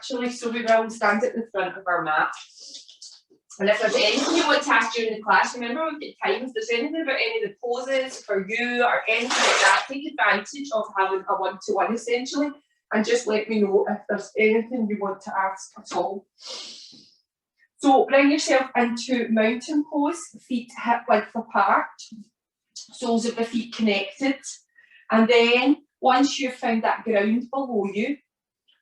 Actually, so we will stand at the front of our mat. And if there's anything you want to ask during the class, remember we've got time. If there's anything about any of the poses for you or anything like that, take advantage of having a one-to-one essentially, and just let me know if there's anything you want to ask at all. So bring yourself into mountain pose, feet hip width apart, soles of the feet connected. And then once you've found that ground below you,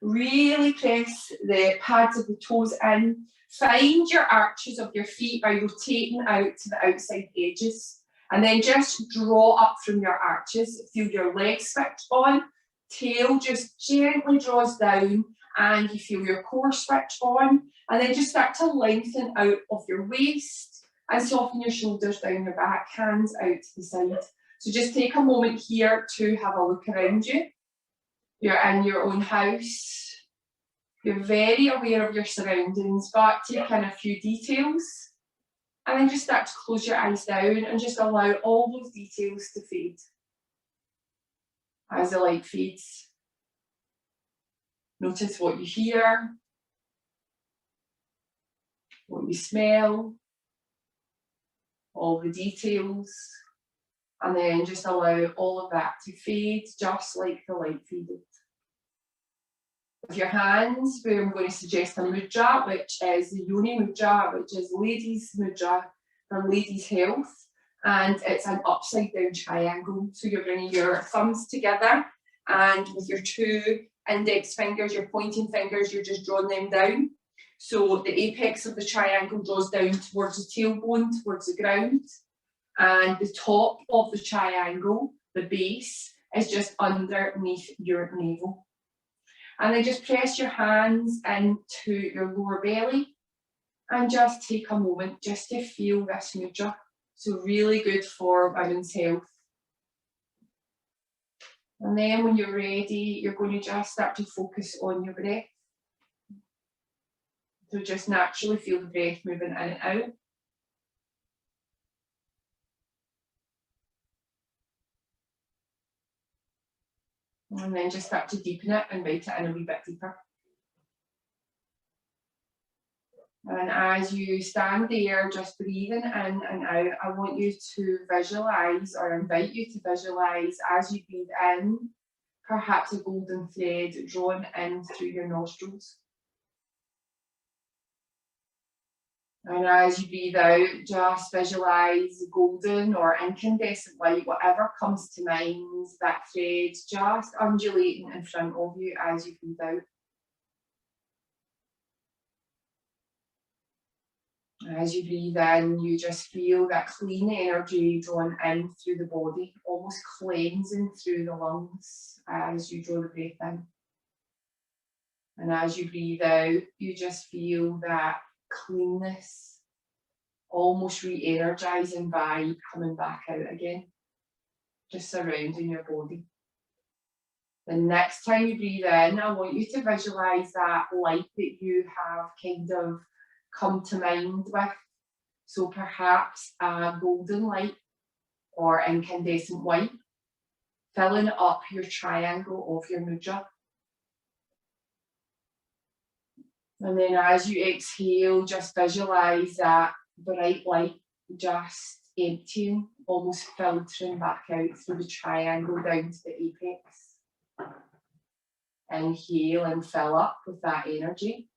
really press the pads of the toes in. Find your arches of your feet by rotating out to the outside edges. And then just draw up from your arches. Feel your legs switch on. Tail just gently draws down and you feel your core switch on. And then just start to lengthen out of your waist and soften your shoulders down your back, hands out to the side. So just take a moment here to have a look around you. You're in your own house. You're very aware of your surroundings, but take in a few details. And then just start to close your eyes down and just allow all those details to fade. As the light fades, notice what you hear, what you smell, all the details, and then just allow all of that to fade just like the light faded. With your hands, I'm going to suggest a mudra, which is the Yoni Mudra, which is ladies' mudra for ladies' health. And it's an upside down triangle. So you're bringing your thumbs together and with your two index fingers, your pointing fingers, you're just drawing them down. So the apex of the triangle draws down towards the tailbone, towards the ground. And the top of the triangle, the base, is just underneath your navel. And then just press your hands into your lower belly and just take a moment just to feel this mudra. So really good for women's health. And then when you're ready, you're going to just start to focus on your breath. So just naturally feel the breath moving in and out. And then just start to deepen it, invite it in a wee bit deeper. And as you stand there, just breathing in and out, I want you to visualise or invite you to visualise as you breathe in, perhaps a golden thread drawn in through your nostrils. And as you breathe out, just visualise golden or incandescent light, whatever comes to mind, that thread just undulating in front of you as you breathe out. As you breathe in, you just feel that clean energy drawn in through the body, almost cleansing through the lungs as you draw the breath in. And as you breathe out, you just feel that cleanness, almost re-energizing vibe coming back out again, just surrounding your body. The next time you breathe in, I want you to visualize that light that you have kind of come to mind with. So perhaps a golden light or incandescent white, filling up your triangle of your mudra. And then as you exhale, just visualize that bright light just emptying, almost filtering back out through the triangle down to the apex. Inhale and fill up with that energy.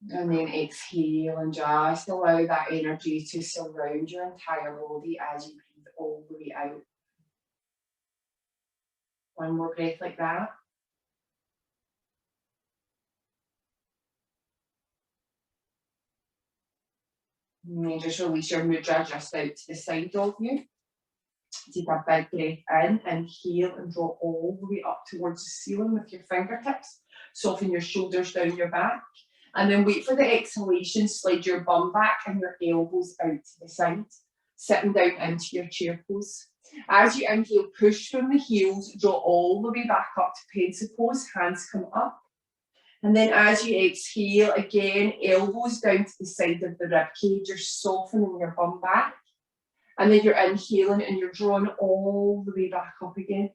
And then exhale and just allow that energy to surround your entire body as you breathe all the way out. One more breath like that. And then just release your mudra just out to the side of you. Take a big breath in, inhale and draw all the way up towards the ceiling with your fingertips. Soften your shoulders down your back. And then wait for the exhalation, slide your bum back and your elbows out to the side, sitting down into your chair pose. As you inhale, push from the heels, draw all the way back up to pencil pose, hands come up. And then as you exhale, again, elbows down to the side of the rib cage, you're softening your bum back. And then you're inhaling and you're drawing all the way back up again.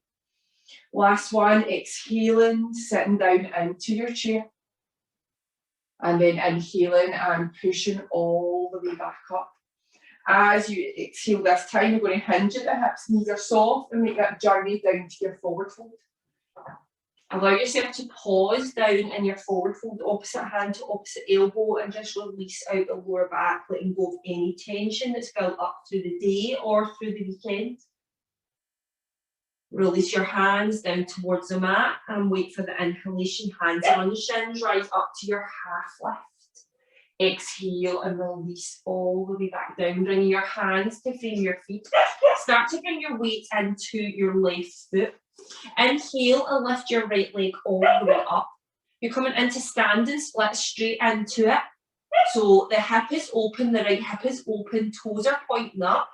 Last one, exhaling, sitting down into your chair. And then inhaling and pushing all the way back up. As you exhale this time, you're going to hinge at the hips, knees are soft, and make that journey down to your forward fold. Allow yourself to pause down in your forward fold, opposite hand to opposite elbow, and just release out the lower back, letting go of any tension that's built up through the day or through the weekend. Release your hands down towards the mat and wait for the inhalation. Hands on the shins, rise up to your half lift. Exhale and release all the way back down, bringing your hands to frame your feet. Start to bring your weight into your left foot. Inhale and lift your right leg all the way up. You're coming into standing split straight into it. So the hip is open, the right hip is open, toes are pointing up.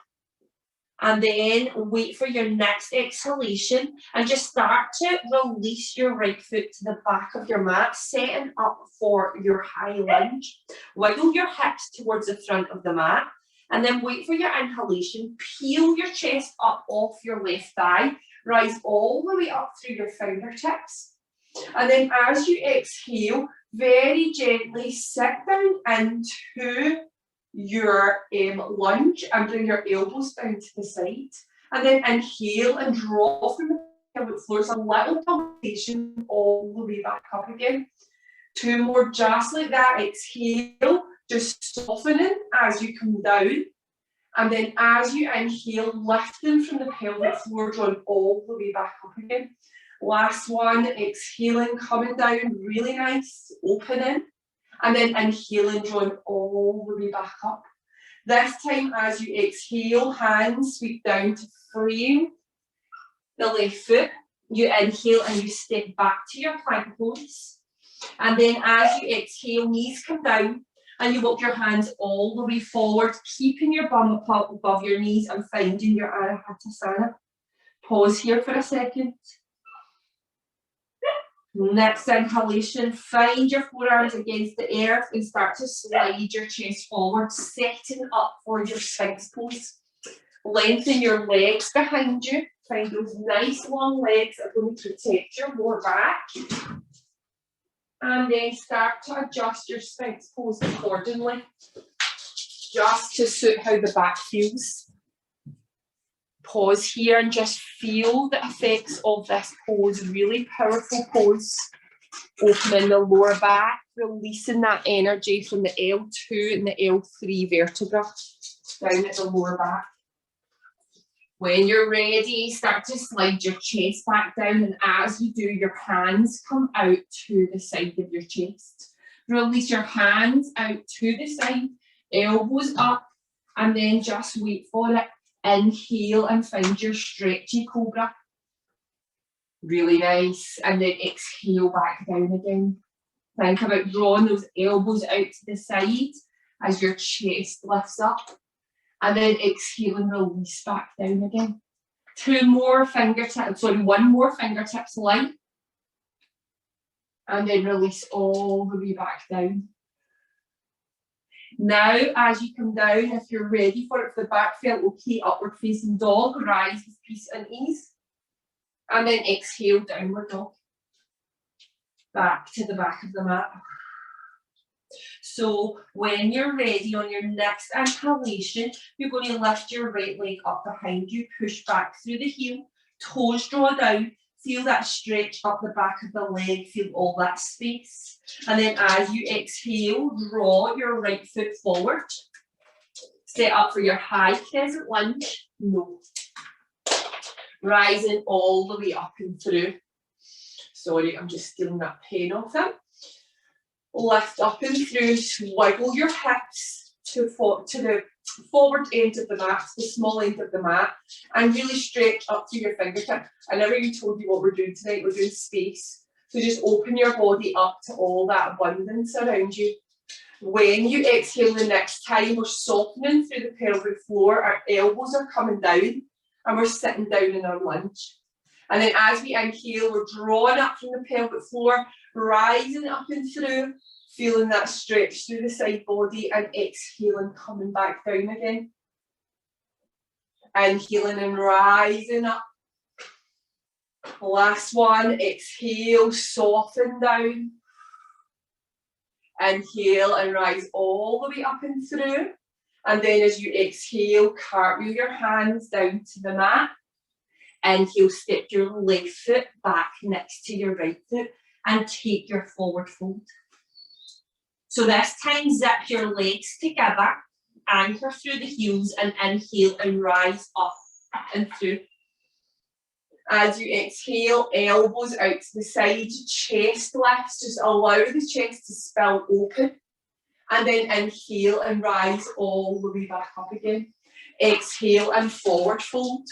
And then wait for your next exhalation and just start to release your right foot to the back of your mat, setting up for your high lunge. Wiggle your hips towards the front of the mat and then wait for your inhalation. Peel your chest up off your left thigh, rise all the way up through your fingertips. And then as you exhale, very gently sit down into your lunge and bring your elbows down to the side, and then inhale and draw from the pelvic floor, so a little pulsation all the way back up again. 2 more just like that. Exhale, just softening as you come down, and then as you inhale, lifting from the pelvic floor, drawing all the way back up again. Last one, exhaling, coming down, really nice, opening. And then inhaling, drawing all the way back up. This time, as you exhale, hands sweep down to frame the left foot. You inhale and you step back to your plank pose. And then as you exhale, knees come down and you walk your hands all the way forward, keeping your bum up above your knees and finding your Anahatasana. Pause here for a second. Next inhalation, find your forearms against the earth and start to slide your chest forward, setting up for your Sphinx pose. Lengthen your legs behind you. Find those nice long legs that are going to protect your lower back. And then start to adjust your Sphinx pose accordingly, just to suit how the back feels. Pause here and just feel the effects of this pose, really powerful pose. Opening the lower back, releasing that energy from the L2 and the L3 vertebra down at the lower back. When you're ready, start to slide your chest back down, and as you do, your hands come out to the side of your chest. Release your hands out to the side, elbows up, and then just wait for it. Inhale and find your stretchy cobra. Really nice. And then exhale back down again. Think about drawing those elbows out to the side as your chest lifts up. And then exhale and release back down again. 1 more fingertips light. And then release all the way back down. Now, as you come down, if you're ready for it, if the back felt okay, upward facing dog, rise with peace and ease. And then exhale, downward dog. Back to the back of the mat. So when you're ready on your next inhalation, you're going to lift your right leg up behind you, push back through the heel, toes draw down. Feel that stretch up the back of the leg, feel all that space. And then as you exhale, draw your right foot forward. Set up for your high crescent lunge. No. Rising all the way up and through. Sorry, I'm just stealing that pen off him. Lift up and through, wiggle your hips to the forward end of the mat, the small end of the mat, and really stretch up to your fingertip. I never even told you what we're doing tonight. We're doing space. So just open your body up to all that abundance around you. When you exhale the next time, we're softening through the pelvic floor. Our elbows are coming down and we're sitting down in our lunge. And then as we inhale, we're drawing up from the pelvic floor, rising up and through, feeling that stretch through the side body, and exhaling, coming back down again. Inhaling and rising up. Last one, exhale, soften down. Inhale and rise all the way up and through. And then as you exhale, cartwheel your hands down to the mat. Inhale, step your left foot back next to your right foot and take your forward fold. So this time, zip your legs together, anchor through the heels and inhale and rise up and through. As you exhale, elbows out to the side, chest lifts, just allow the chest to spill open. And then inhale and rise all the way back up again. Exhale and forward fold.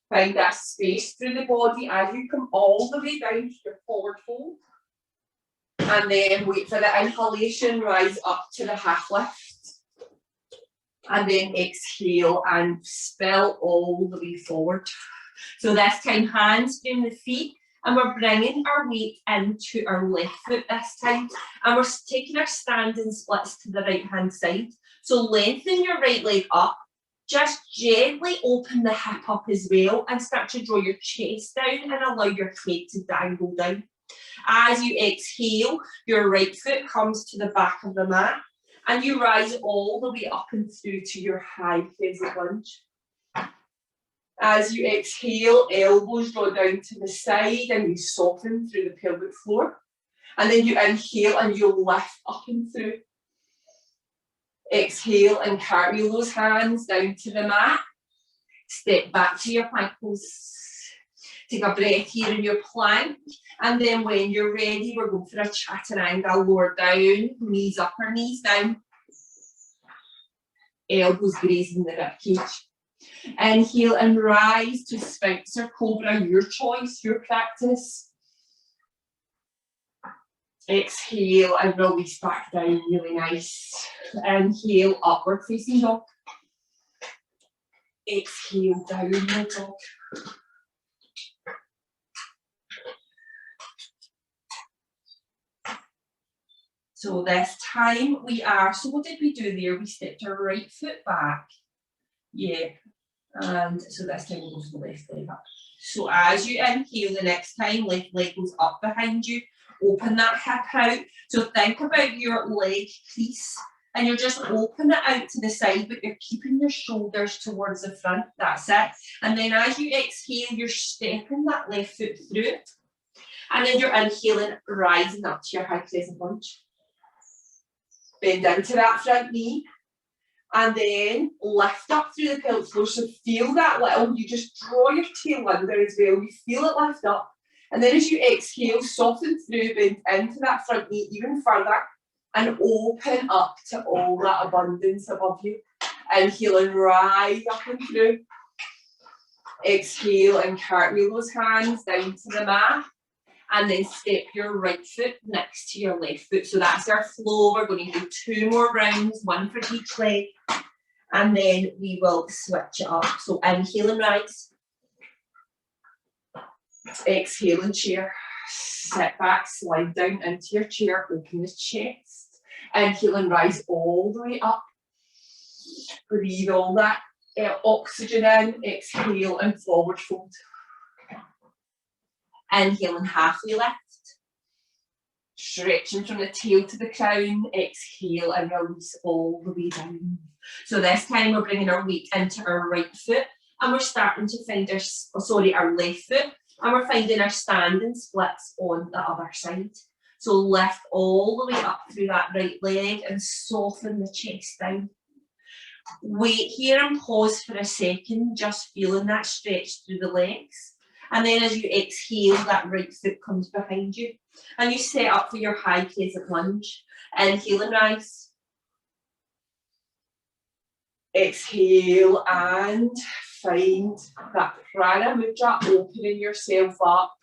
Find that space through the body as you come all the way down to your forward fold. And then wait for the inhalation, rise up to the half lift. And then exhale and spill all the way forward. So this time, hands in the feet, and we're bringing our weight into our left foot this time. And we're taking our standing splits to the right-hand side. So lengthen your right leg up. Just gently open the hip up as well and start to draw your chest down and allow your head to dangle down. As you exhale, your right foot comes to the back of the mat and you rise all the way up and through to your high pheasant lunge. As you exhale, elbows draw down to the side and you soften through the pelvic floor. And then you inhale and you'll lift up and through. Exhale and cartwheel those hands down to the mat. Step back to your plank pose. Take a breath here in your plank. And then when you're ready, we're going for a chaturanga, lower down, knees up or knees down. Elbows grazing the ribcage. Inhale and rise to Sphinx or Cobra, your choice, your practice. Exhale and release back down, really nice. Inhale, upward facing dog. Exhale, downward dog. So this time so what did we do there? We stepped our right foot back. Yeah. And so this time we'll go to the left leg up. So as you inhale, the next time, left leg goes up behind you. Open that hip out. So think about your leg crease and you're just open it out to the side, but you're keeping your shoulders towards the front. That's it. And then as you exhale, you're stepping that left foot through. And then you're inhaling, rising up to your high crescent lunge. Bend down to that front knee. And then lift up through the pelvic floor. So feel that little, you just draw your tail under as well. You feel it lift up. And then as you exhale, soften through, bend into that front knee even further. And open up to all that abundance above you. Inhale and rise up and through. Exhale and cartwheel those hands down to the mat. And then step your right foot next to your left foot. So that's our flow. We're going to do 2 more rounds, 1 for each leg. And then we will switch it up. So inhale and rise. Exhale and chair. Sit back, slide down into your chair, open the chest. Inhale and rise all the way up. Breathe all that oxygen in. Exhale and forward fold. Inhale and halfway lift. Stretching from the tail to the crown. Exhale and release all the way down. So this time we're bringing our weight into our right foot and we're starting to find our left foot, and we're finding our standing splits on the other side. So lift all the way up through that right leg and soften the chest down. Wait here and pause for a second, just feeling that stretch through the legs. And then as you exhale, that right foot comes behind you. And you set up for your high crescent lunge. Inhale and rise. Exhale and find that Prana Mudra, opening yourself up.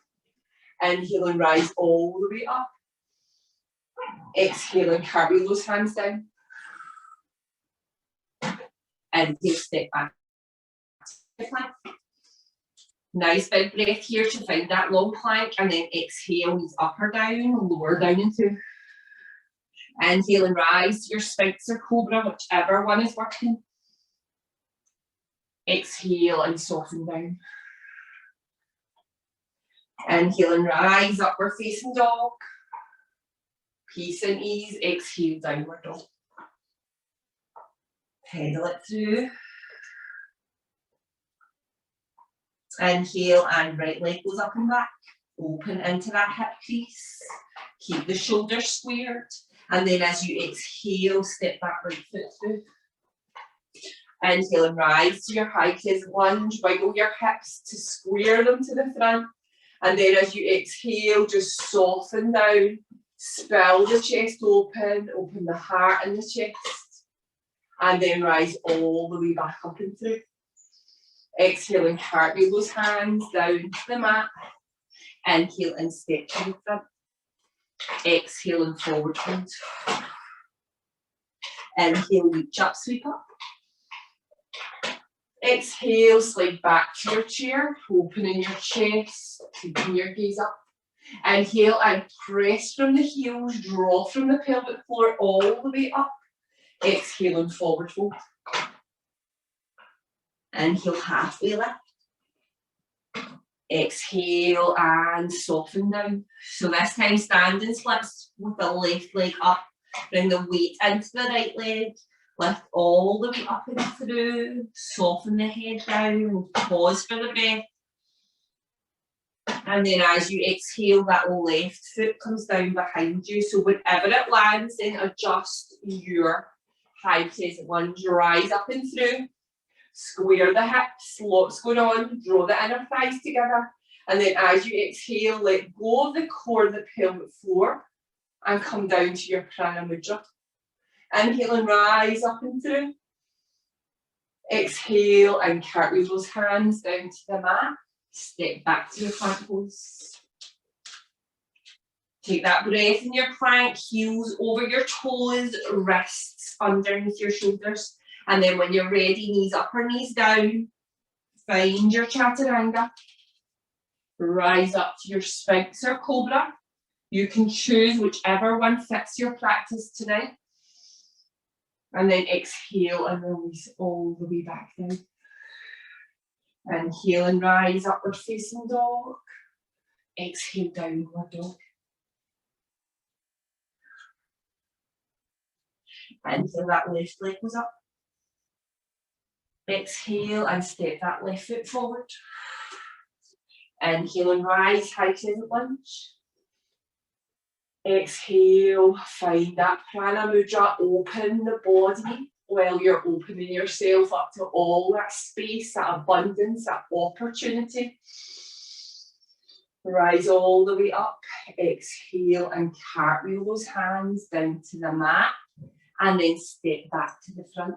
Inhale and rise all the way up. Exhale and cartwheel those hands down. Inhale, step back. Nice big breath here to find that long plank, and then exhale, knees up or down, lower down and through. Inhale and rise to your Sphinx or Cobra, whichever one is working. Exhale and soften down. Inhale and rise, upward facing dog. Peace and ease, exhale, downward dog. Pedal it through. Inhale and right leg goes up and back. Open into that hip crease. Keep the shoulders squared. And then as you exhale, step that right foot through. Inhale and rise to your high crescent lunge. Wiggle your hips to square them to the front. And then as you exhale, just soften down. Spill the chest open. Open the heart and the chest. And then rise all the way back up and through. Exhale and cartwheel those hands down to the mat. Inhale and step to the front. Exhale and forward fold. Inhale, reach up, sweep up. Exhale, slide back to your chair, opening your chest, keeping your gaze up. Inhale and press from the heels, draw from the pelvic floor all the way up. Exhale and forward fold. Inhale, halfway lift. Exhale and soften down. So this time standing splits with the left leg up. Bring the weight into the right leg. Lift all the way up and through. Soften the head down. Pause for the breath. And then as you exhale, that left foot comes down behind you. So whenever it lands, then adjust your high crescent lunge. Rise up and through. Square the hips, lots going on, draw the inner thighs together. And then as you exhale, let go of the core of the pelvic floor and come down to your Prana Mudra. Inhale and rise up and through. Exhale and cartwheel those hands down to the mat. Step back to your plank pose. Take that breath in your plank, heels over your toes, wrists underneath your shoulders. And then when you're ready, knees up or knees down, find your Chaturanga. Rise up to your Sphinx or Cobra. You can choose whichever one fits your practice tonight. And then exhale and release all the way back down. Inhale and rise, upward facing dog. Exhale, downward dog. Inhale, that left leg goes up. Exhale and step that left foot forward. Inhale and rise, high crescent lunge. Exhale, find that Prana Mudra, open the body while you're opening yourself up to all that space, that abundance, that opportunity. Rise all the way up. Exhale and cartwheel those hands down to the mat and then step back to the front.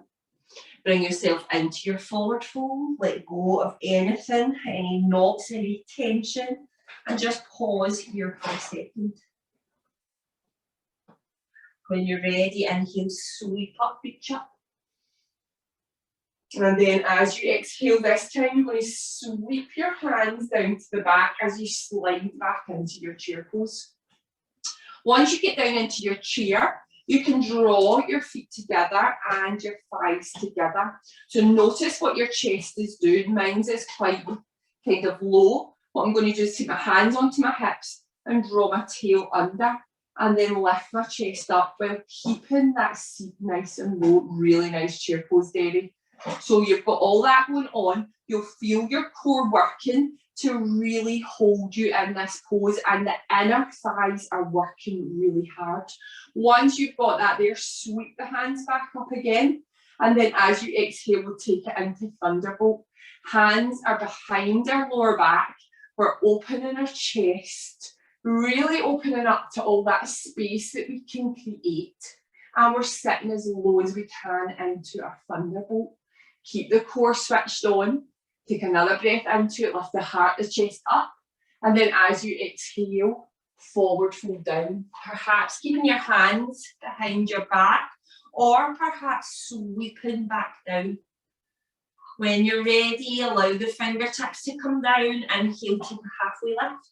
Bring yourself into your forward fold. Let go of anything, any knots, any tension, and just pause here for a second. When you're ready, inhale, sweep up, reach up. And then as you exhale this time, you're going to sweep your hands down to the back as you slide back into your chair pose. Once you get down into your chair, you can draw your feet together and your thighs together. So notice what your chest is doing. Mine is quite kind of low. What I'm going to do is take my hands onto my hips and draw my tail under and then lift my chest up while keeping that seat nice and low. Really nice chair pose, Derry. So you've got all that going on. You'll feel your core working to really hold you in this pose, and the inner thighs are working really hard. Once you've got that there, sweep the hands back up again, and then as you exhale, we'll take it into Thunderbolt. Hands are behind our lower back. We're opening our chest, really opening up to all that space that we can create, and we're sitting as low as we can into our Thunderbolt. Keep the core switched on. Take another breath into it, lift the heart, the chest up. And then as you exhale, forward fold down. Perhaps keeping your hands behind your back or perhaps sweeping back down. When you're ready, allow the fingertips to come down. Inhale, take a halfway lift.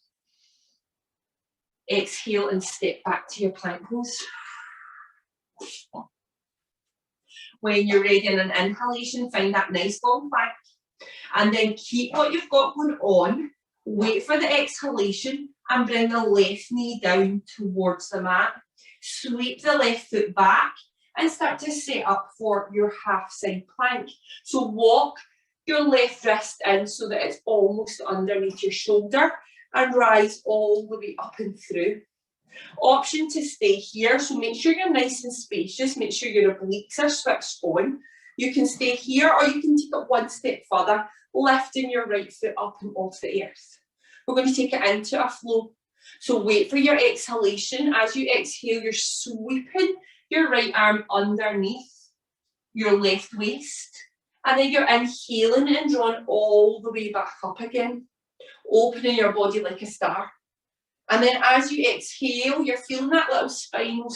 Exhale and step back to your plank pose. When you're ready in an inhalation, find that nice long plank. And then keep what you've got going on Wait for the exhalation and bring the left knee down towards the mat. Sweep the left foot back and start to set up for your half side plank. So walk your left wrist in so that it's almost underneath your shoulder and rise all the way up and through. Option to stay here, so make sure you're nice and spacious, make sure your obliques are switched on. You can stay here or you can take it one step further, lifting your right foot up and off the earth. We're going to take it into a flow. So wait for your exhalation. As you exhale, you're sweeping your right arm underneath your left waist. And then you're inhaling and drawing all the way back up again, opening your body like a star. And then as you exhale, you're feeling that little spinal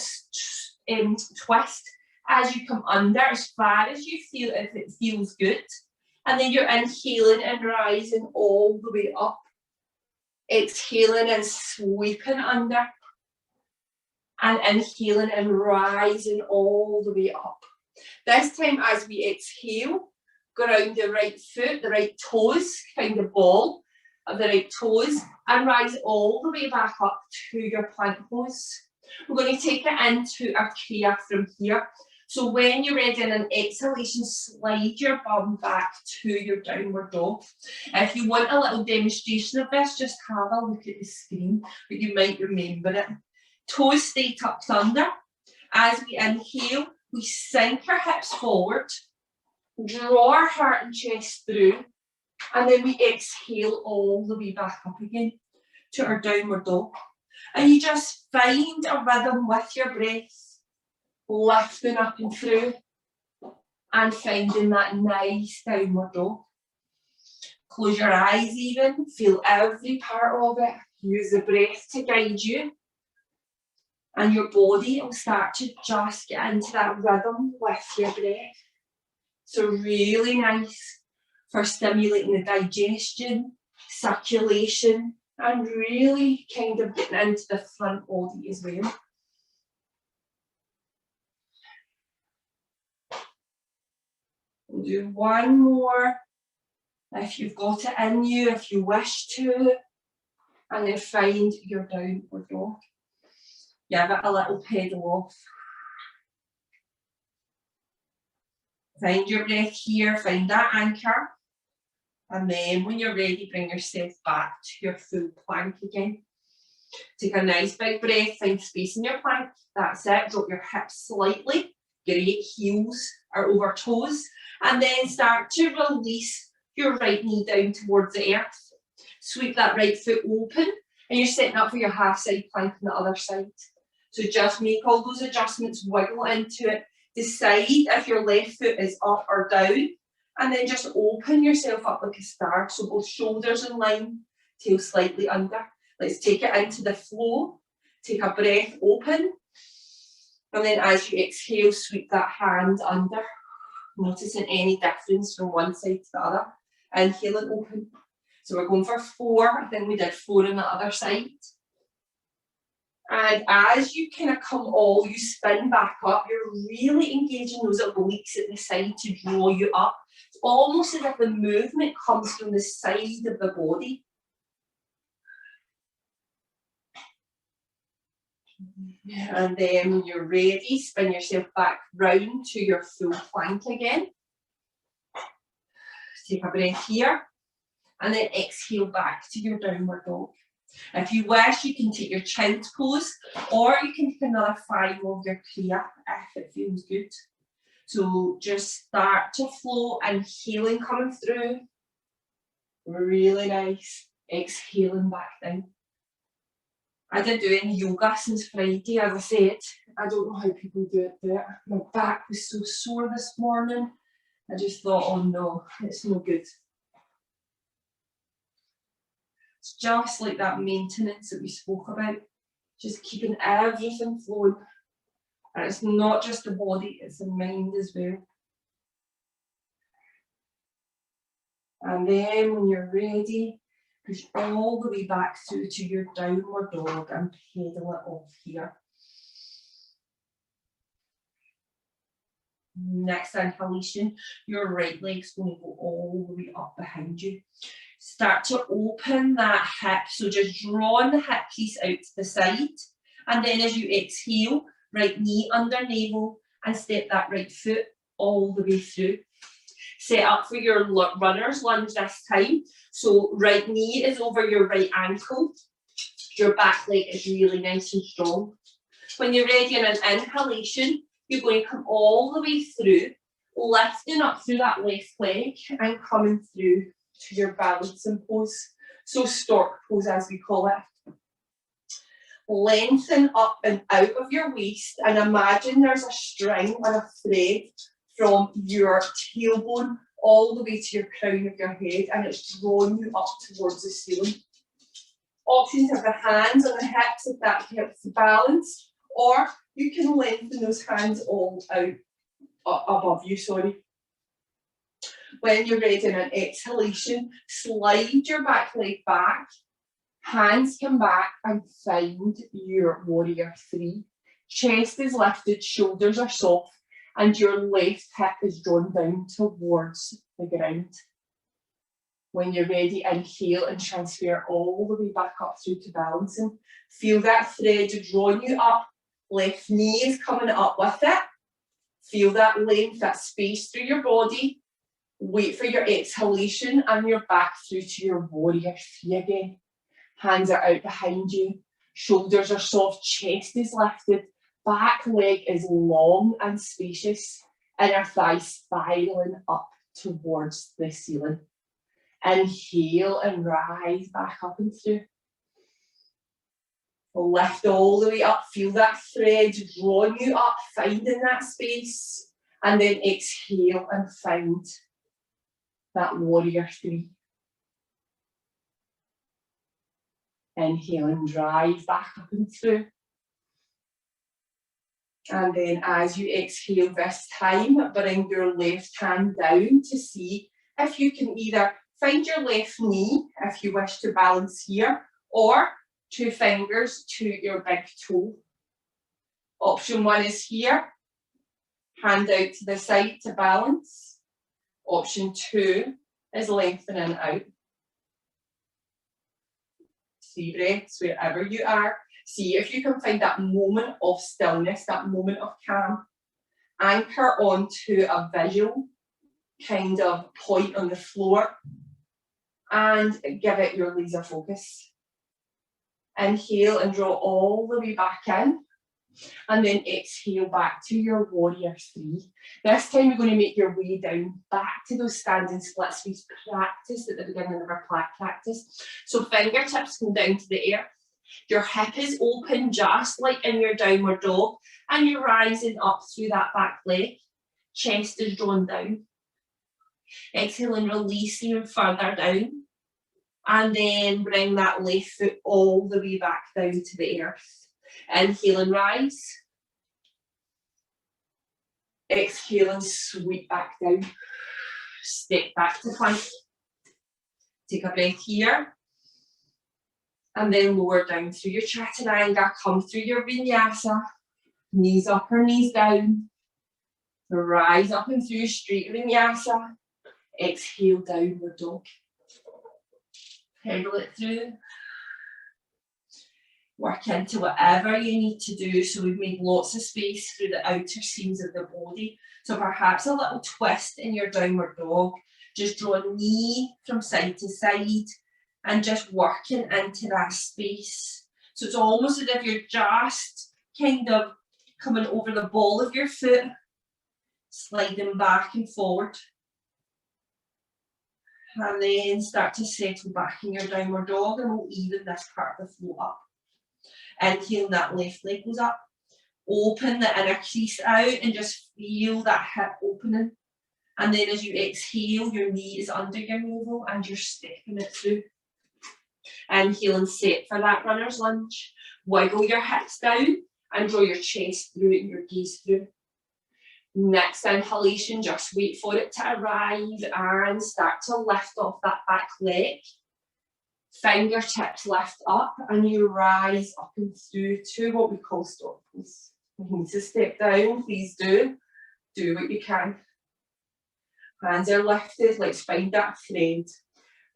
twist as you come under as far as you feel, if it feels good. And then you're inhaling and rising all the way up. Exhaling and sweeping under. And inhaling and rising all the way up. This time as we exhale, ground the right foot, the right toes, kind of ball of the right toes, and rise all the way back up to your plank pose. We're going to take it into our Kriya from here. So when you're ready in an exhalation, slide your bum back to your downward dog. If you want a little demonstration of this, just have a look at the screen, but you might remember it. Toes stay tucked under. As we inhale, we sink our hips forward, draw our heart and chest through, and then we exhale all the way back up again to our downward dog. And you just find a rhythm with your breath, lifting up and through, and finding that nice downward dog. Close your eyes even, feel every part of it. Use the breath to guide you. And your body will start to just get into that rhythm with your breath. So really nice for stimulating the digestion, circulation, and really kind of getting into the front body as well. We'll do one more if you've got it in you, if you wish to, and then find your downward dog. Give it a little pedal off. Find your breath here, find that anchor. And then when you're ready, bring yourself back to your full plank again. Take a nice big breath, find space in your plank. That's it, drop your hips slightly. Great, heels are over toes. And then start to release your right knee down towards the earth. Sweep that right foot open. And you're setting up for your half side plank on the other side. So just make all those adjustments, wiggle into it. Decide if your left foot is up or down. And then just open yourself up like a star. So both shoulders in line, tail slightly under. Let's take it into the flow. Take a breath, open. And then as you exhale, sweep that hand under. Noticing any difference from one side to the other. Inhale and open. So we're going for 4. I think we did 4 on the other side. And as you kind of come all, you spin back up, you're really engaging those obliques at the side to draw you up. It's almost as if the movement comes from the side of the body. And then when you're ready, spin yourself back round to your full plank again. Take a breath here. And then exhale back to your downward dog. If you wish, you can take your child's pose, or you can take another 5 of your Kriya if it feels good. So just start to flow, inhaling coming through. Really nice. Exhaling back down. I didn't do any yoga since Friday, as I said. I don't know how people do it. My back was so sore this morning. I just thought, oh no, it's no good. It's just like that maintenance that we spoke about, just keeping everything flowing. And it's not just the body, it's the mind as well. And then when you're ready, push all the way back through to your downward dog and pedal it off here. Next inhalation, your right leg's going to go all the way up behind you. Start to open that hip, so just drawing the hip crease out to the side, and then as you exhale, right knee under navel and step that right foot all the way through. Set up for your runner's lunge this time, so right knee is over your right ankle, your back leg is really nice and strong. When you're ready in an inhalation, you're going to come all the way through, lifting up through that left leg and coming through to your balancing pose. So stork pose as we call it. Lengthen up and out of your waist and imagine there's a string or a thread from your tailbone all the way to your crown of your head, and it's drawing you up towards the ceiling. Options have the hands on the hips if that helps to balance, or you can lengthen those hands all out above you, sorry. When you're ready in an exhalation, slide your back leg back, hands come back and find your warrior three. Chest is lifted, shoulders are soft, and your left hip is drawn down towards the ground. When you're ready, inhale and transfer all the way back up through to balancing. Feel that thread drawing you up, left knee is coming up with it. Feel that length, that space through your body. Wait for your exhalation and you're back through to your warrior three again. Hands are out behind you, shoulders are soft, chest is lifted, back leg is long and spacious, inner thigh spiraling up towards the ceiling. Inhale and rise back up and through. Lift all the way up, feel that thread drawing you up, finding that space, and then exhale and find that warrior three. Inhale and drive back up and through. And then as you exhale this time, bring your left hand down to see if you can either find your left knee, if you wish to balance here, or 2 fingers to your big toe. Option 1 is here, hand out to the side to balance. Option 2 is lengthening out. 3 breaths wherever you are. See if you can find that moment of stillness, that moment of calm. Anchor onto a visual kind of point on the floor and give it your laser focus. Inhale and draw all the way back in, and then exhale back to your warrior three. This time you're going to make your way down back to those standing splits we practiced at the beginning of our practice. So fingertips come down to the earth. Your hip is open just like in your downward dog, and you're rising up through that back leg. Chest is drawn down. Exhale and release even further down. And then bring that left foot all the way back down to the earth. Inhale and rise. Exhale and sweep back down. Step back to plank. Take a breath here. And then lower down through your Chaturanga. Come through your Vinyasa. Knees up or knees down. Rise up and through straight Vinyasa. Exhale, downward dog. Pedal it through. Work into whatever you need to do. So we've made lots of space through the outer seams of the body. So perhaps a little twist in your downward dog. Just draw a knee from side to side and just working into that space. So it's almost as if you're just kind of coming over the ball of your foot, sliding back and forward. And then start to settle back in your downward dog, and we'll even this part of the float up. Inhale, that left leg goes up. Open the inner crease out and just feel that hip opening. And then as you exhale, your knee is under your navel and you're stepping it through. Inhale and set for that runner's lunge. Wiggle your hips down and draw your chest through and your gaze through. Next inhalation, just wait for it to arrive and start to lift off that back leg. Fingertips lift up and you rise up and through to what we call stork pose. If you need to step down, please do. Do what you can. Hands are lifted, let's find that thread.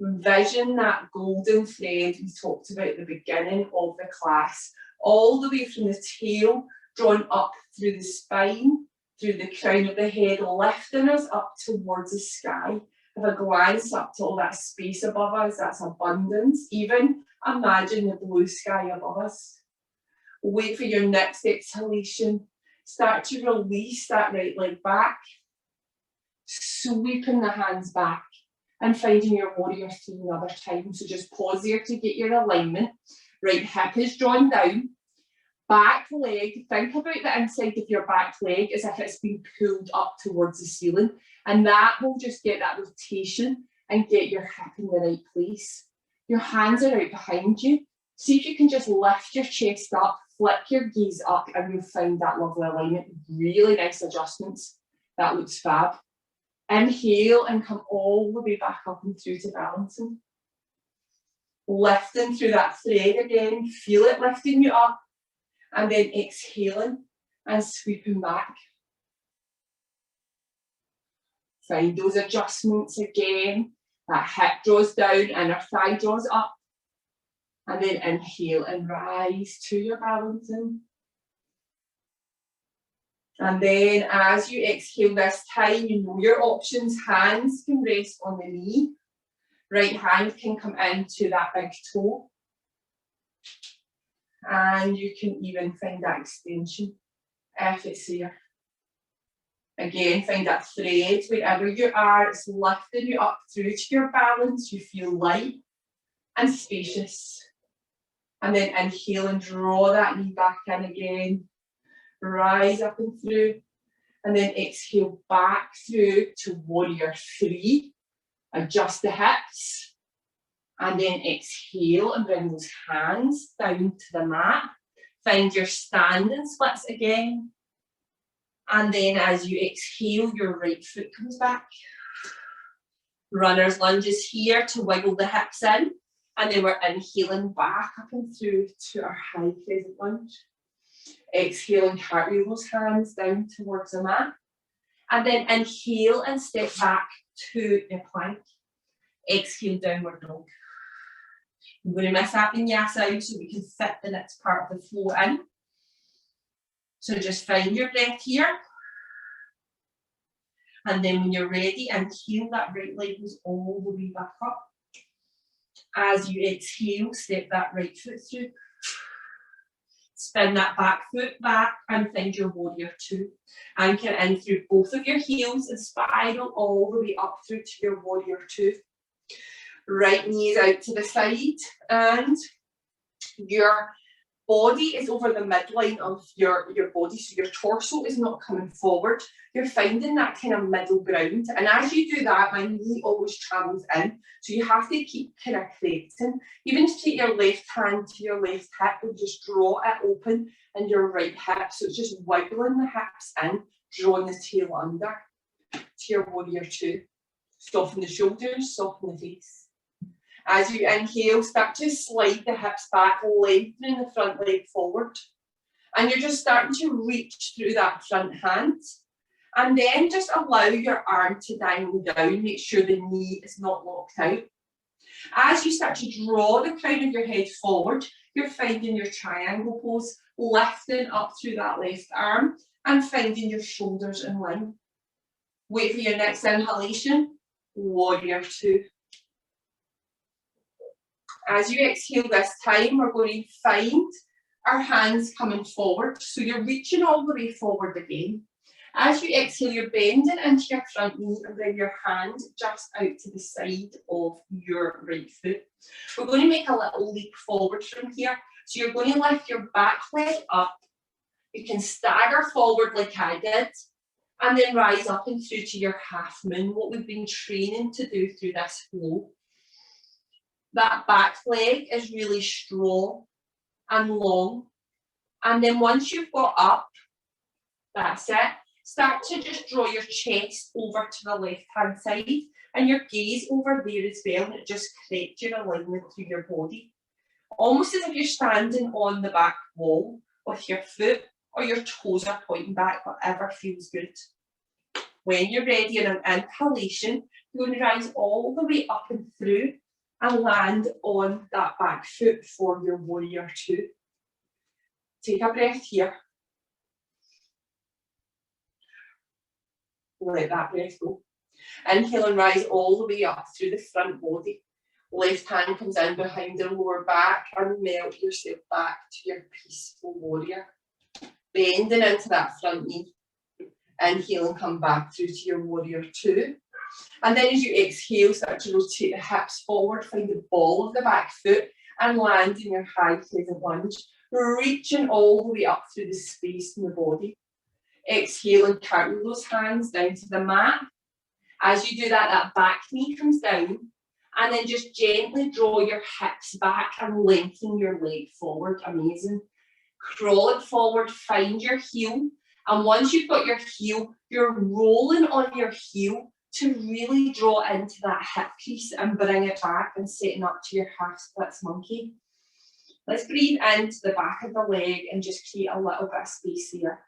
Envision that golden thread we talked about at the beginning of the class, all the way from the tail, drawn up through the spine, through the crown of the head, lifting us up towards the sky. Have a glance up to all that space above us, that's abundance. Even imagine the blue sky above us. Wait for your next exhalation. Start to release that right leg back, sweeping the hands back and finding your warrior three another time. So just pause here to get your alignment. Right hip is drawn down. Back leg, think about the inside of your back leg as if it's been pulled up towards the ceiling. And that will just get that rotation and get your hip in the right place. Your hands are out behind you. See if you can just lift your chest up, flick your gaze up, and you'll find that lovely alignment. Really nice adjustments. That looks fab. Inhale and come all the way back up and through to balancing. Lifting through that thread again. Feel it lifting you up. And then exhaling and sweeping back. Find those adjustments again. That hip draws down and our thigh draws up. And then inhale and rise to your balancing. And then as you exhale this time, you know your options. Hands can rest on the knee. Right hand can come into that big toe. And you can even find that extension if it's there. Again, find that thread wherever you are. It's lifting you up through to your balance. You feel light and spacious. And then inhale and draw that knee back in again. Rise up and through. And then exhale back through to warrior three. Adjust the hips. And then exhale and bring those hands down to the mat. Find your standing splits again. And then as you exhale, your right foot comes back. Runner's lunge is here to wiggle the hips in. And then we're inhaling back up and through to our high crescent lunge. Exhale and cartwheel those hands down towards the mat. And then inhale and step back to the plank. Exhale, downward dog. I'm going to miss that vinyasa out so we can fit the next part of the flow in. So just find your breath here. And then when you're ready, inhale, that right leg goes all the way back up. As you exhale, step that right foot through. Spin that back foot back and find your warrior two. Anchor in through both of your heels and spiral all the way up through to your warrior two. Right knee is out to the side and your body is over the midline of your body, so your torso is not coming forward. You're finding that kind of middle ground, and as you do that, my knee always travels in, so you have to keep kind of creating. Even to take your left hand to your left hip and just draw it open in your right hip, so it's just wiggling the hips in, drawing the tail under to your warrior two. Soften the shoulders, soften the face. As you inhale, start to slide the hips back, lengthening the front leg forward. And you're just starting to reach through that front hand. And then just allow your arm to dangle down, make sure the knee is not locked out. As you start to draw the crown of your head forward, you're finding your triangle pose, lifting up through that left arm and finding your shoulders in line. Wait for your next inhalation, warrior two. As you exhale this time, we're going to find our hands coming forward. So you're reaching all the way forward again. As you exhale, you're bending into your front knee and bring your hand just out to the side of your right foot. We're going to make a little leap forward from here. So you're going to lift your back leg up. You can stagger forward like I did, and then rise up and through to your half moon, what we've been training to do through this flow. That back leg is really strong and long. And then once you've got up, that's it. Start to just draw your chest over to the left-hand side and your gaze over there as well, and it just creates your alignment through your body. Almost as if you're standing on the back wall with your foot or your toes are pointing back, whatever feels good. When you're ready on an inhalation, you're going to rise all the way up and through and land on that back foot for your warrior two. Take a breath here. Let that breath go. Inhale and rise all the way up through the front body. Left hand comes in behind the lower back and melt yourself back to your peaceful warrior. Bending into that front knee. Inhale and come back through to your warrior two. And then as you exhale, start to rotate the hips forward, find the ball of the back foot and land in your high crescent lunge, reaching all the way up through the space in the body. Exhale and carry those hands down to the mat. As you do that, that back knee comes down, and then just gently draw your hips back and lengthen your leg forward. Amazing. Crawl it forward, find your heel, and once you've got your heel, you're rolling on your heel to really draw into that hip crease and bring it back and setting up to your half splits monkey. Let's breathe into the back of the leg and just create a little bit of space there.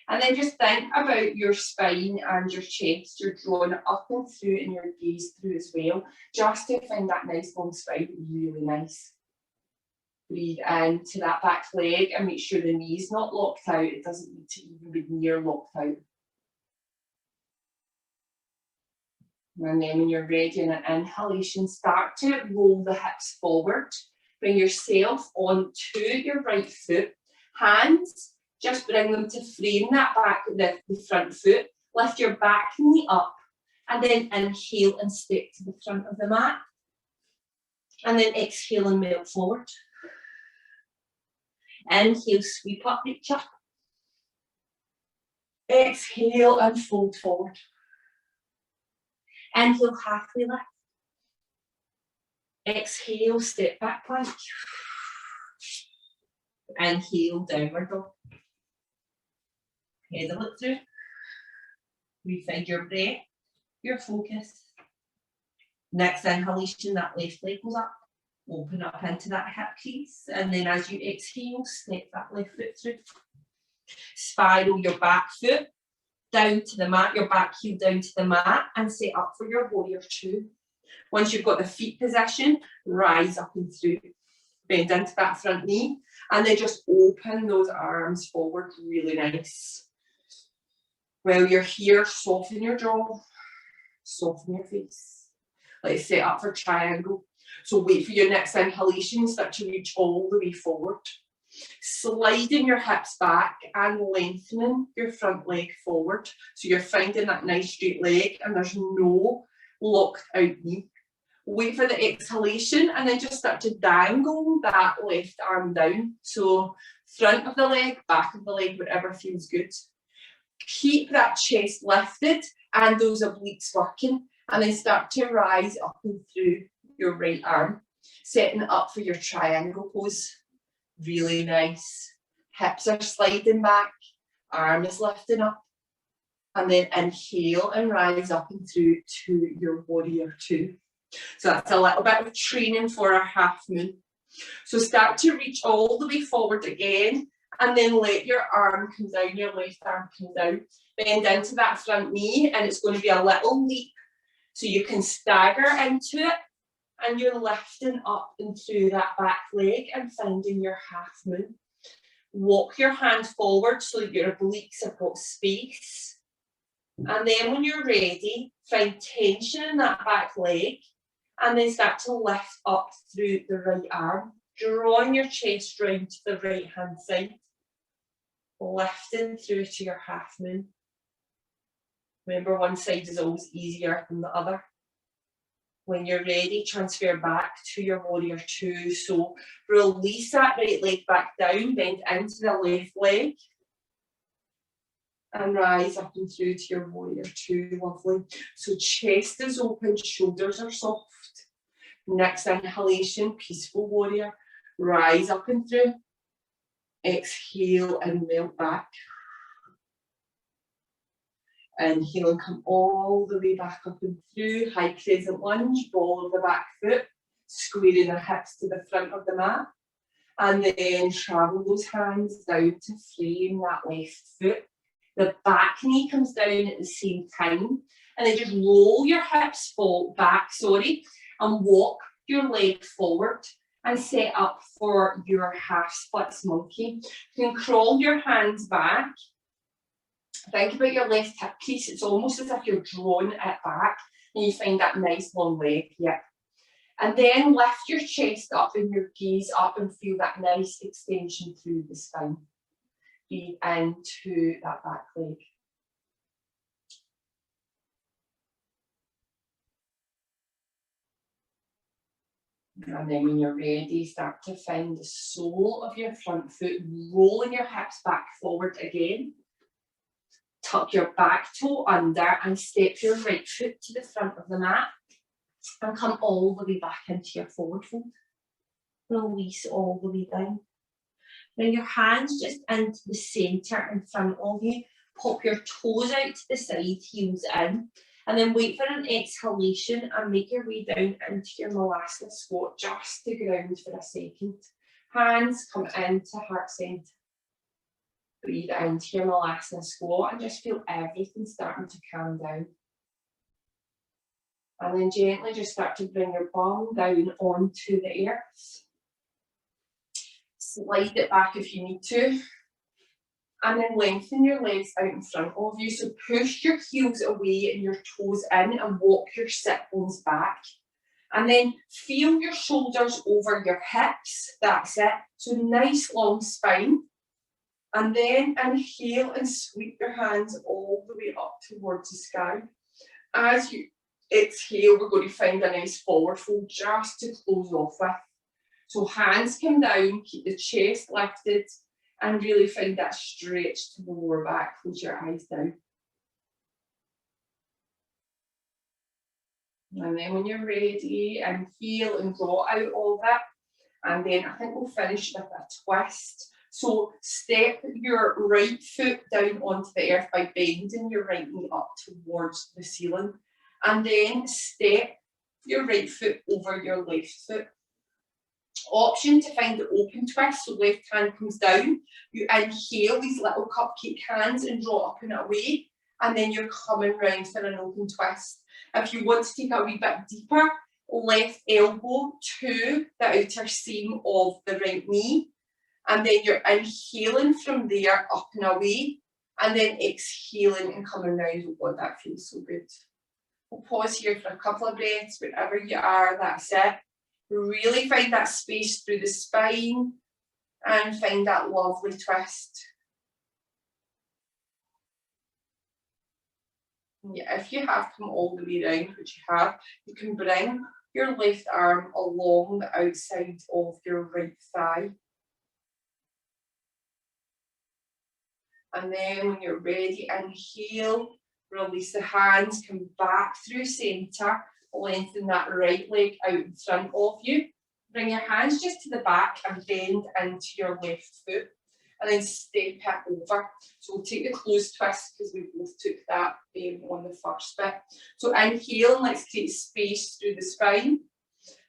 And then just think about your spine and your chest. You're drawing it up and through and your gaze through as well, just to find that nice long spine, really nice. Breathe into that back leg and make sure the knee's not locked out. It doesn't need to even be near locked out. And then when you're ready in an inhalation, start to roll the hips forward. Bring yourself onto your right foot. Hands, just bring them to frame that back, the front foot. Lift your back knee up and then inhale and step to the front of the mat. And then exhale and melt forward. Inhale, sweep up, reach up. Exhale and fold forward. Inhale, halfway lift. Exhale, step back plank. Inhale, downward dog. Pedal it through. Refind your breath, your focus. Next inhalation, that left leg goes up. Open up into that hip crease. And then as you exhale, step that left foot through. Spiral your back foot down to the mat, your back heel down to the mat, and set up for your warrior two. Once you've got the feet position, rise up and through. Bend into that front knee, and then just open those arms forward, really nice. While you're here, soften your jaw, soften your face. Let's set up for triangle. So wait for your next inhalation, start to reach all the way forward. Sliding your hips back and lengthening your front leg forward. So you're finding that nice straight leg and there's no locked out knee. Wait for the exhalation and then just start to dangle that left arm down. So front of the leg, back of the leg, whatever feels good. Keep that chest lifted and those obliques working, and then start to rise up and through your right arm, setting it up for your triangle pose. Really nice. Hips are sliding back, arm is lifting up, and then inhale and rise up and through to your warrior two. So that's a little bit of training for our half moon. So start to reach all the way forward again, and then let your arm come down, your left arm come down. Bend into that front knee, and it's going to be a little leap. So you can stagger into it, and you're lifting up and through that back leg and finding your half moon. Walk your hand forward so that your obliques have got space. And then when you're ready, find tension in that back leg, and then start to lift up through the right arm, drawing your chest round to the right hand side, lifting through to your half moon. Remember, one side is always easier than the other. When you're ready, transfer back to your warrior two. So release that right leg back down, bend into the left leg, and rise up and through to your warrior two. Lovely. So chest is open, shoulders are soft. Next inhalation, peaceful warrior. Rise up and through. Exhale and melt back. Inhale and come all the way back up and through. High crescent lunge, ball of the back foot. Squaring the hips to the front of the mat. And then travel those hands down to frame that left foot. The back knee comes down at the same time. And then just roll your hips back, and walk your leg forward and set up for your half splits monkey. You can crawl your hands back. Think about your left hip crease. It's almost as if you're drawing it back and you find that nice long leg. Yeah. And then lift your chest up and your gaze up and feel that nice extension through the spine. Breathe into that back leg. And then when you're ready, start to find the sole of your front foot, rolling your hips back forward again. Tuck your back toe under and step your right foot to the front of the mat and come all the way back into your forward fold. Release all the way down. Bring your hands just into the centre in front of you. Pop your toes out to the side, heels in. And then wait for an exhalation and make your way down into your Malasana squat, just to ground for a second. Hands come into heart centre. Breathe into your Malasana squat and just feel everything starting to calm down. And then gently just start to bring your bum down onto the earth. Slide it back if you need to. And then lengthen your legs out in front of you. So push your heels away and your toes in and walk your sit bones back. And then feel your shoulders over your hips. That's it. So nice long spine. And then inhale and sweep your hands all the way up towards the sky. As you exhale, we're going to find a nice forward fold just to close off with. So hands come down, keep the chest lifted, and really find that stretch to the lower back. Close your eyes down. And then when you're ready, inhale and draw out of it. And then I think we'll finish with a twist. So step your right foot down onto the earth by bending your right knee up towards the ceiling. And then step your right foot over your left foot. Option to find the open twist, so left hand comes down, you inhale these little cupcake hands and draw up and away, and then you're coming round for an open twist. If you want to take a wee bit deeper, left elbow to the outer seam of the right knee, and then you're inhaling from there up and away, and then exhaling and coming round. Oh God, that feels so good. We'll pause here for a couple of breaths, wherever you are, that's it. Really find that space through the spine and find that lovely twist. Yeah, if you have come all the way around, which you have, you can bring your left arm along the outside of your right thigh. And then when you're ready, inhale, release the hands, come back through centre. Lengthen that right leg out in front of you. Bring your hands just to the back and bend into your left foot. And then step it over. So we'll take the closed twist because we both took that on the first bit. So inhale and let's create space through the spine.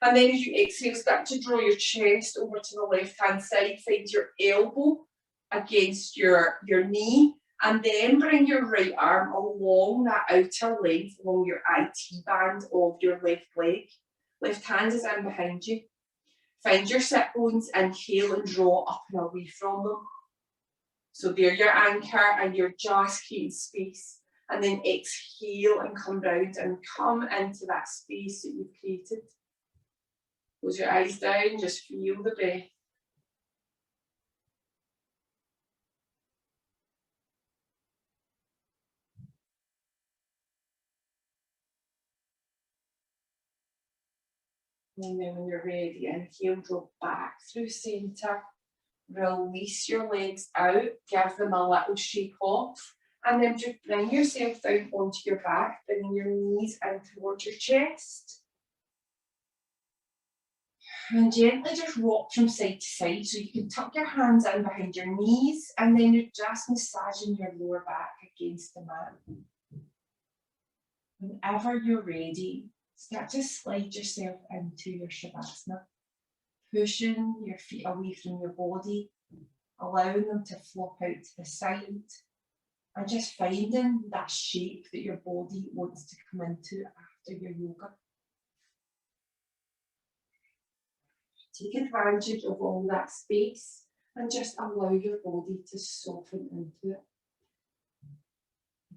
And then as you exhale, start to draw your chest over to the left hand side. Find your elbow against your knee. And then bring your right arm along that outer length, along your IT band of your left leg. Left hand is in behind you. Find your sit bones, inhale and draw up and away from them. So they're your anchor and you're just creating space. And then exhale and come round and come into that space that you've created. Close your eyes down, just feel the breath. And then when you're ready, inhale, draw back through centre. Release your legs out, give them a little shake off. And then just bring yourself down onto your back, bringing your knees in towards your chest. And gently just rock from side to side. So you can tuck your hands in behind your knees and then you're just massaging your lower back against the mat. Whenever you're ready, start to slide yourself into your Shavasana, pushing your feet away from your body, allowing them to flop out to the side, and just finding that shape that your body wants to come into after your yoga. Take advantage of all that space and just allow your body to soften into it.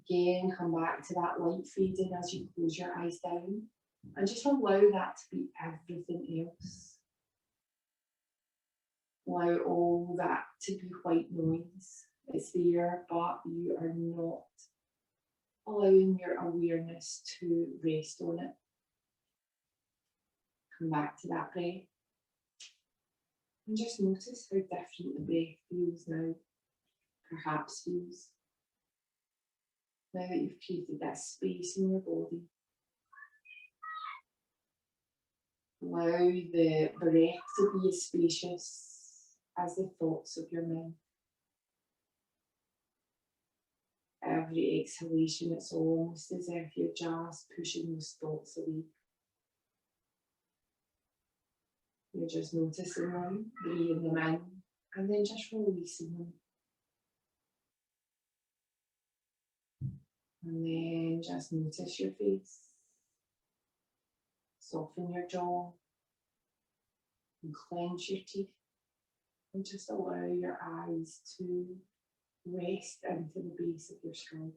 Again, come back to that light fading as you close your eyes down and just allow that to be everything else. Allow all that to be white noise. It's there, but you are not allowing your awareness to rest on it. Come back to that breath. And just notice how different the breath feels now, perhaps feels. Now that you've created that space in your body. Allow the breath to be as spacious as the thoughts of your mind. Every exhalation, it's almost as if you're just pushing those thoughts away. You're just noticing them, breathing them in, and then just releasing them. And then just notice your face. Soften your jaw. And clench your teeth. And just allow your eyes to rest into the base of your skull.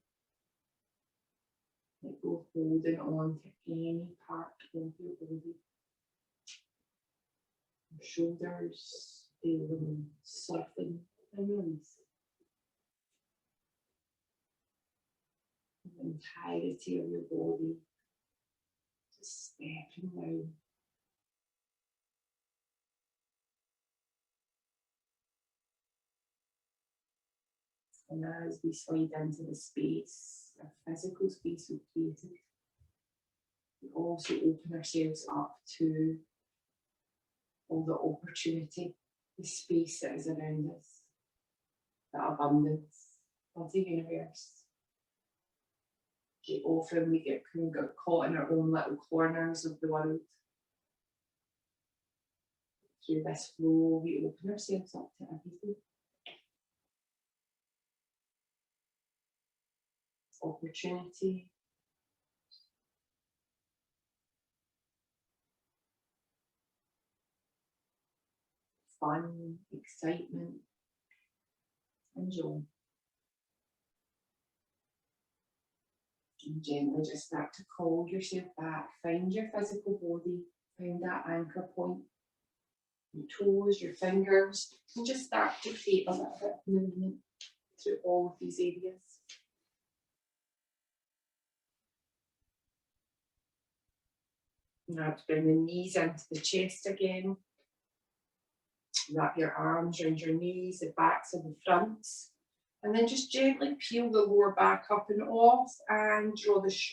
Let go holding on to any part of your body. Your shoulders, feel them soften and release. The entirety of your body just stepping down. And as we slide into the space, a physical space we've created, we also open ourselves up to all the opportunity, the space that is around us, the abundance of the universe. Often we get caught in our own little corners of the world. Through this flow, we open ourselves up to everything. Opportunity. Fun, excitement, and joy. And gently just start to call yourself back. Find your physical body, find that anchor point. Your toes, your fingers, and just start to create a little bit of movement through all of these areas. Now to bring the knees into the chest again. Wrap your arms around your knees, the backs of the fronts. And then just gently peel the lower back up and off and draw the shoulders